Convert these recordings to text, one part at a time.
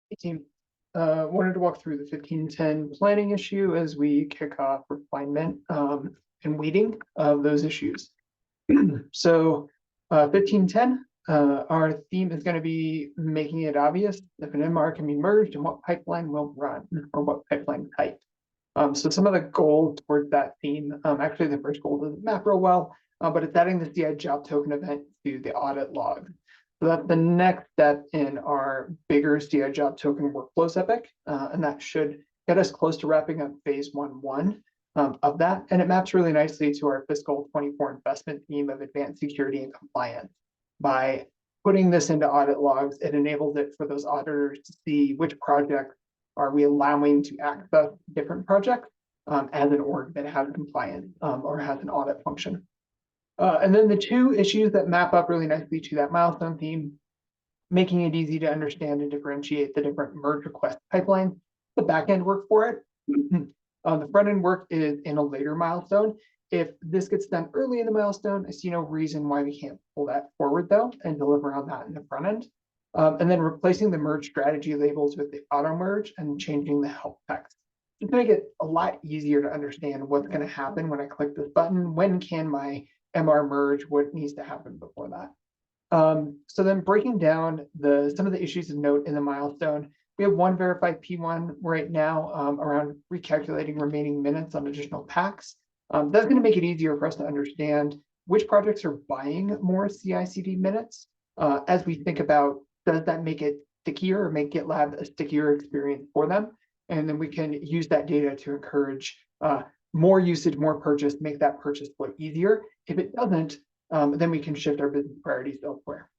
Hey, team. Wanted to walk through the 1510 planning issue as we kick off refinement and weighting of those issues. So 1510, our theme is going to be making it obvious if an MR can be merged and what pipeline will run or what pipeline type. So some of the goals towards that theme, actually the first goal doesn't map real well, but it's adding the CI job token event to the audit log. So that's the next step in our bigger CI job token workflows epic, and that should get us close to wrapping up phase 1.1 of that. And it maps really nicely to our fiscal 24 investment theme of advanced security and compliance. By putting this into audit logs, it enables it for those auditors to see which projects are we allowing to access different projects as an org that has compliance or has an audit function. And then the two issues that map up really nicely to that milestone theme, making it easy to understand and differentiate the different merge request pipelines, the backend work for it. The front end work is in a later milestone. If this gets done early in the milestone, I see no reason why we can't pull that forward though and deliver on that in the front end. And then replacing the merge strategy labels with the auto merge and changing the help text. Just make it a lot easier to understand what's going to happen when I click this button. When can my MR merge? What needs to happen before that? So then breaking down some of the issues of note in the milestone, we have one verified P1 right now around recalculating remaining minutes on additional packs. That's going to make it easier for us to understand which projects are buying more CI/CD minutes as we think about, does that make it stickier or make GitLab a stickier experience for them? And then we can use that data to encourage more usage, more purchase, make that purchase flow easier. If it doesn't, then we can shift our business priorities elsewhere.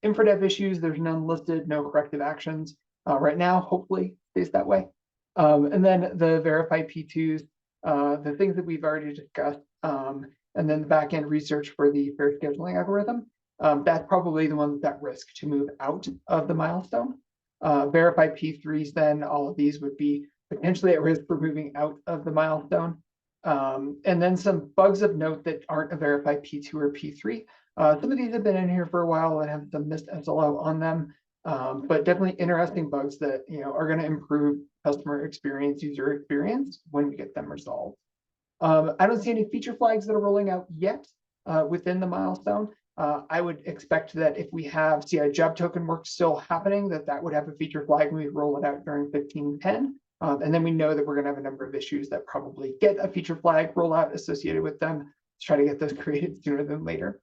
Infradev issues, there's none listed, no corrective actions right now, hopefully stays that way. And then the verified P2s, the things that we've already discussed, and then the backend research for the fair scheduling algorithm, that's probably the one that's at risk to move out of the milestone. Verified P3s, then all of these would be potentially at risk for moving out of the milestone. And then some bugs of note that aren't a verified P2 or P3. Some of these have been in here for a while and have some missed SLO on them, but definitely interesting bugs that are going to improve customer experience, user experience when we get them resolved. I don't see any feature flags that are rolling out yet within the milestone. I would expect that if we have CI job token work still happening, that would have a feature flag when we roll it out during 1510. And then we know that we're going to have a number of issues that probably get a feature flag rollout associated with them to try to get those created sooner than later.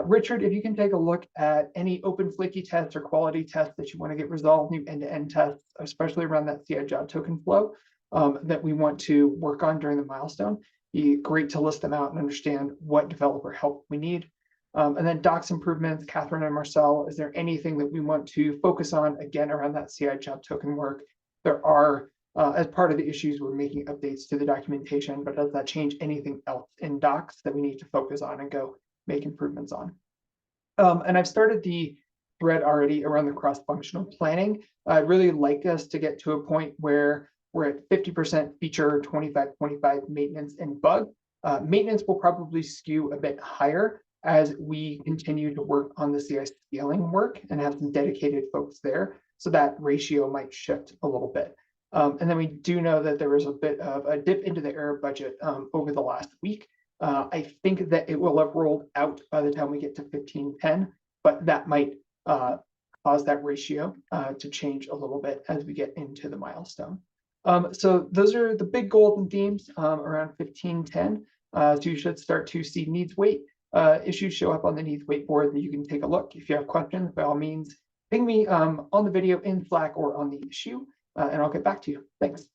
Richard, if you can take a look at any open flaky tests or quality tests that you want to get resolved, new end-to-end tests, especially around that CI job token flow that we want to work on during the milestone. Be great to list them out and understand what developer help we need. And then docs improvements, Catherine and Marcel, is there anything that we want to focus on, again, around that CI job token work? There are, as part of the issues, we're making updates to the documentation, but does that change anything else in docs that we need to focus on and go make improvements on? And I've started the thread already around the cross-functional planning. I'd really like us to get to a point where we're at 50% feature, 25-25 maintenance and bug. Maintenance will probably skew a bit higher as we continue to work on the CI scaling work and have some dedicated folks there. So that ratio might shift a little bit. And then we do know that there was a bit of a dip into the error budget over the last week. I think that it will have rolled out by the time we get to 1510, but that might cause that ratio to change a little bit as we get into the milestone. So those are the big goals and themes around 1510. So you should start to see needs weight issues show up on the needs weight board that you can take a look. If you have questions, by all means, ping me on the video in Slack or on the issue, and I'll get back to you. Thanks.